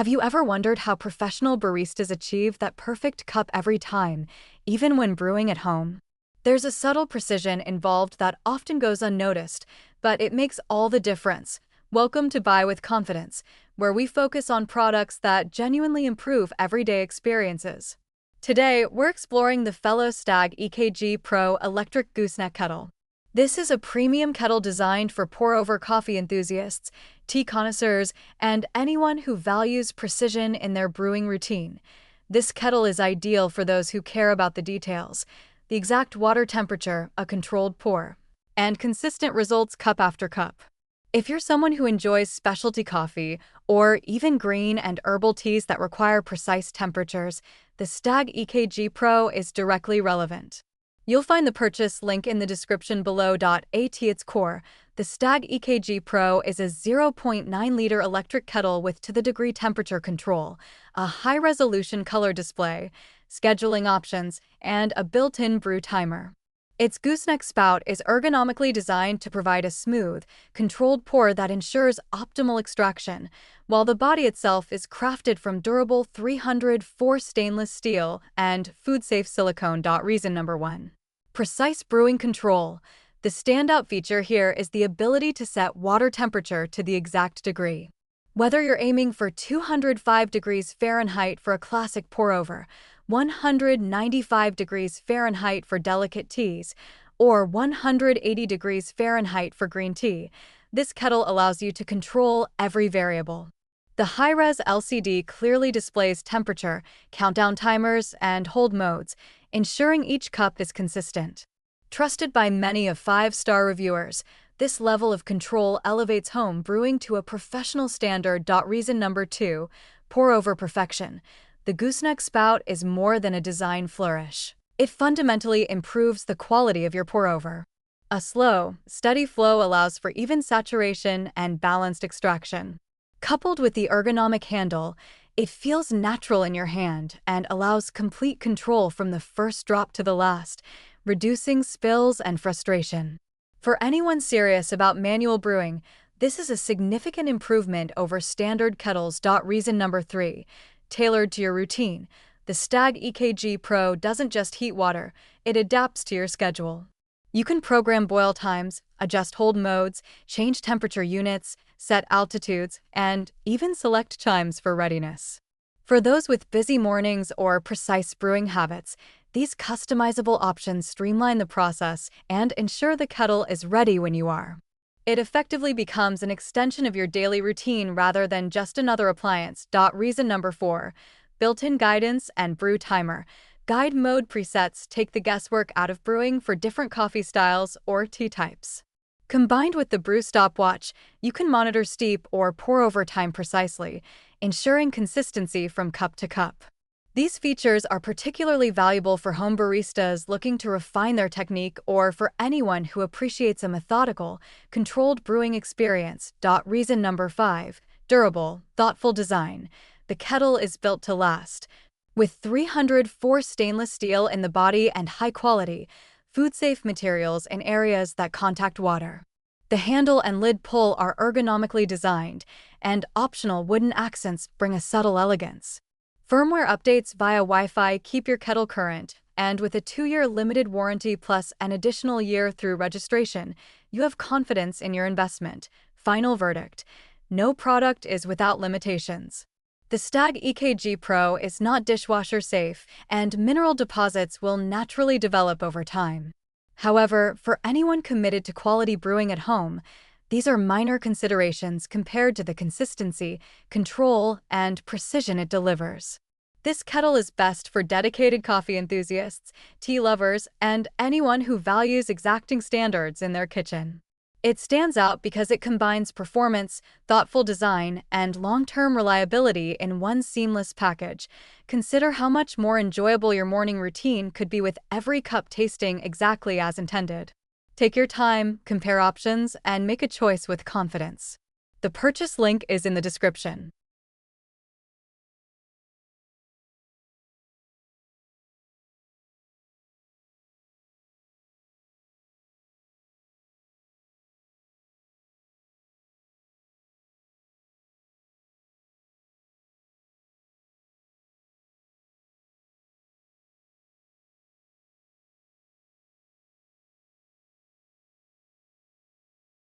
Have you ever wondered how professional baristas achieve that perfect cup every time, even when brewing at home? There's a subtle precision involved that often goes unnoticed, but it makes all the difference. Welcome to Buy with Confidence, where we focus on products that genuinely improve everyday experiences. Today, we're exploring the fellow Stagg EKG Pro Electric Gooseneck Kettle. This is a premium kettle designed for pour-over coffee enthusiasts, tea connoisseurs, and anyone who values precision in their brewing routine. This kettle is ideal for those who care about the details, the exact water temperature, a controlled pour, and consistent results cup after cup. If you're someone who enjoys specialty coffee or even green and herbal teas that require precise temperatures, the Stagg EKG Pro is directly relevant. You'll find the purchase link in the description below. At its core, the Stagg EKG Pro is a 0.9-liter electric kettle with to-the-degree temperature control, a high-resolution color display, scheduling options, and a built-in brew timer. Its gooseneck spout is ergonomically designed to provide a smooth, controlled pour that ensures optimal extraction, while the body itself is crafted from durable 304 stainless steel and food-safe silicone. Reason number 1. Precise brewing control. The standout feature here is the ability to set water temperature to the exact degree. Whether you're aiming for 205 degrees Fahrenheit for a classic pour-over, 195 degrees Fahrenheit for delicate teas, or 180 degrees Fahrenheit for green tea, this kettle allows you to control every variable. The high-res LCD clearly displays temperature, countdown timers, and hold modes, ensuring each cup is consistent. Trusted by many of 5-star reviewers, this level of control elevates home brewing to a professional standard. Reason number 2, pour-over perfection. The gooseneck spout is more than a design flourish. It fundamentally improves the quality of your pour-over. A slow, steady flow allows for even saturation and balanced extraction. Coupled with the ergonomic handle, it feels natural in your hand and allows complete control from the first drop to the last, reducing spills and frustration. For anyone serious about manual brewing, this is a significant improvement over standard kettles. Reason number 3, tailored to your routine. The Stagg EKG Pro doesn't just heat water, it adapts to your schedule. You can program boil times, adjust hold modes, change temperature units, set altitudes, and even select chimes for readiness. For those with busy mornings or precise brewing habits, these customizable options streamline the process and ensure the kettle is ready when you are. It effectively becomes an extension of your daily routine rather than just another appliance. Reason number 4, built-in guidance and brew timer. Guide mode presets take the guesswork out of brewing for different coffee styles or tea types. Combined with the brew stopwatch, you can monitor steep or pour-over time precisely, ensuring consistency from cup to cup. These features are particularly valuable for home baristas looking to refine their technique or for anyone who appreciates a methodical, controlled brewing experience. Reason number 5, durable, thoughtful design. The kettle is built to last. With 304 stainless steel in the body and high-quality, food-safe materials in areas that contact water. The handle and lid pull are ergonomically designed, and optional wooden accents bring a subtle elegance. Firmware updates via Wi-Fi keep your kettle current, and with a 2-year limited warranty plus an additional year through registration, you have confidence in your investment. Final verdict: no product is without limitations. The Stagg EKG Pro is not dishwasher safe, and mineral deposits will naturally develop over time. However, for anyone committed to quality brewing at home, these are minor considerations compared to the consistency, control, and precision it delivers. This kettle is best for dedicated coffee enthusiasts, tea lovers, and anyone who values exacting standards in their kitchen. It stands out because it combines performance, thoughtful design, and long-term reliability in one seamless package. Consider how much more enjoyable your morning routine could be with every cup tasting exactly as intended. Take your time, compare options, and make a choice with confidence. The purchase link is in the description.